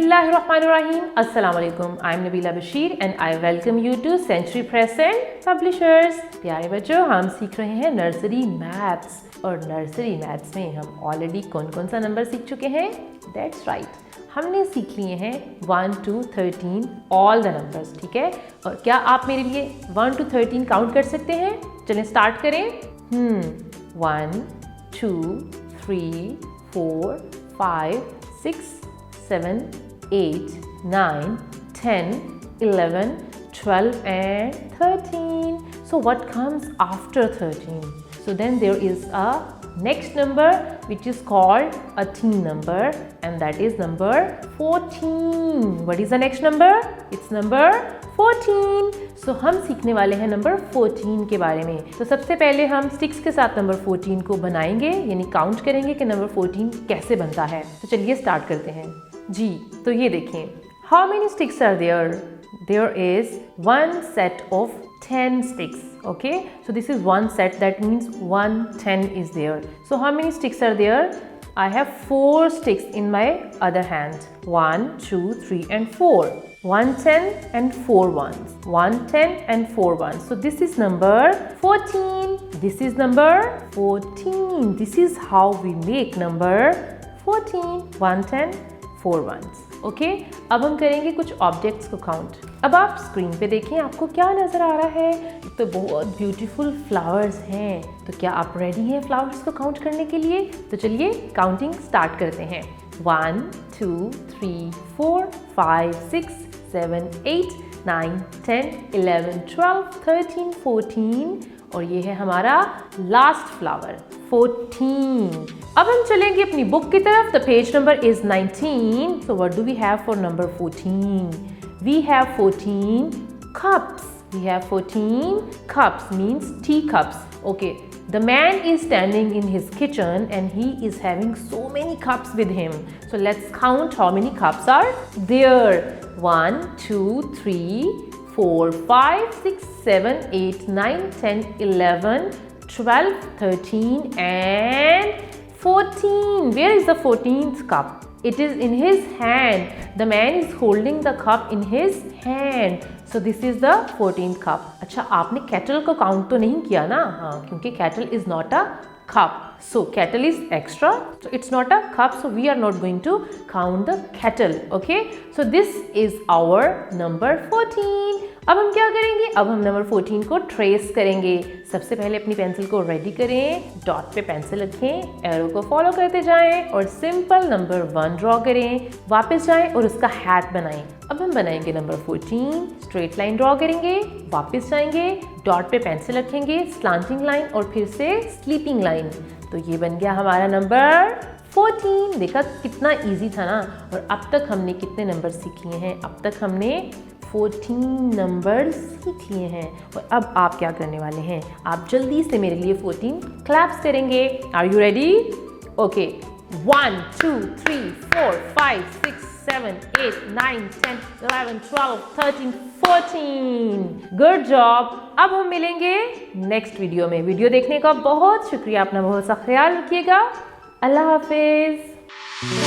Bismillahirrahmanirrahim. Assalamu alaikum. I am Nabila Bashir and I welcome you to Century Press and Publishers. प्यारे बच्चों, हम सीख रहे हैं नर्सरी मैथ्स और नर्सरी मैथ्स में हम ऑलरेडी कौन कौन सा नंबर सीख चुके हैं? That's right. हमने सीख लिए हैं 1 to 13 ऑल द नंबर्स, ठीक है? और क्या आप मेरे लिए 1 to 13 काउंट कर सकते हैं? चलें स्टार्ट करें। 1 2 3 4 5 6 7 8 9 10 11 12 and 13. So what comes after 13? So then there is a next number which is called a teen number, and that is number 14. What is the next number? It's number 14. So हम सीखने वाले हैं number 14 के बारे में। तो सबसे पहले हम स्टिक्स के साथ नंबर 14 को बनाएंगे, यानी काउंट करेंगे कि नंबर 14 कैसे बनता है। तो चलिए स्टार्ट करते हैं जी। तो ये देखें, how many sticks are there? There is one set of 10 sticks. Okay, so this is one set, that means 1 10 is there. So how many sticks are there? I have 4 sticks in my other hand. 1 2 3 and 4. 1 10 and 4 ones. 1 10 and 4 ones. So this is number 14. This is number 14. This is how we make number 14. 1 10 4 ones. Okay, अब हम करेंगे कुछ objects को count. अब आप screen पे देखें, आपको क्या नज़र आ रहा है? तो बहुत ब्यूटीफुल फ्लावर्स हैं। तो क्या आप रेडी हैं फ्लावर्स को काउंट करने के लिए? तो चलिए काउंटिंग स्टार्ट करते हैं। 1 2 3 4 5 6 7 8 9 10 11 12 13 14 और ये है हमारा लास्ट फ्लावर 14। अब हम चलेंगे अपनी बुक की तरफ। The page number is 19। So what do we have for number 14? We have 14 cups. We have 14 cups, means tea cups. Okay, the man is standing in his kitchen and he is having so many cups with him. So let's count how many cups are there. 1 2 3 4 5 6 7 8 9 10 11 12 13 and 14. Where is the 14th cup? It is in his hand. The man is holding the cup in his hand. So this is the 14th cup. अच्छा, आपने kettle को count तो नहीं किया ना? हाँ, क्योंकि kettle is not a cup. So kettle is extra. So it's not a cup. So we are not going to count the kettle. Okay? So this is our number 14. अब हम क्या करेंगे? अब हम नंबर 14 को ट्रेस करेंगे। सबसे पहले अपनी पेंसिल को रेडी करें, डॉट पे पेंसिल रखें, एरो को फॉलो करते जाएं और सिंपल नंबर 1 ड्रॉ करें। वापस जाएं और उसका हैट बनाएं। अब हम बनाएंगे नंबर 14, स्ट्रेट लाइन ड्रॉ करेंगे, वापस जाएंगे, डॉट पे पेंसिल रखेंगे, स्लांटिंग लाइन और फिर से स्लीपिंग लाइन। तो ये बन गया हमारा नंबर 14। देखा कितना इजी था ना? और अब तक हमने कितने नंबर सीख लिए हैं? अब तक हमने 14 नंबर सीख लिए हैं। और अब आप क्या करने वाले हैं? आप जल्दी से मेरे लिए 14 क्लैप्स करेंगे। Are you ready? Okay, 1 2 3 4 5 6 7 8 9 10 11 12 13 14। Good job. अब हम मिलेंगे नेक्स्ट वीडियो में। वीडियो देखने का बहुत शुक्रिया। अपना बहुत सा ख्याल रखिएगा। अल्लाह हाफिज।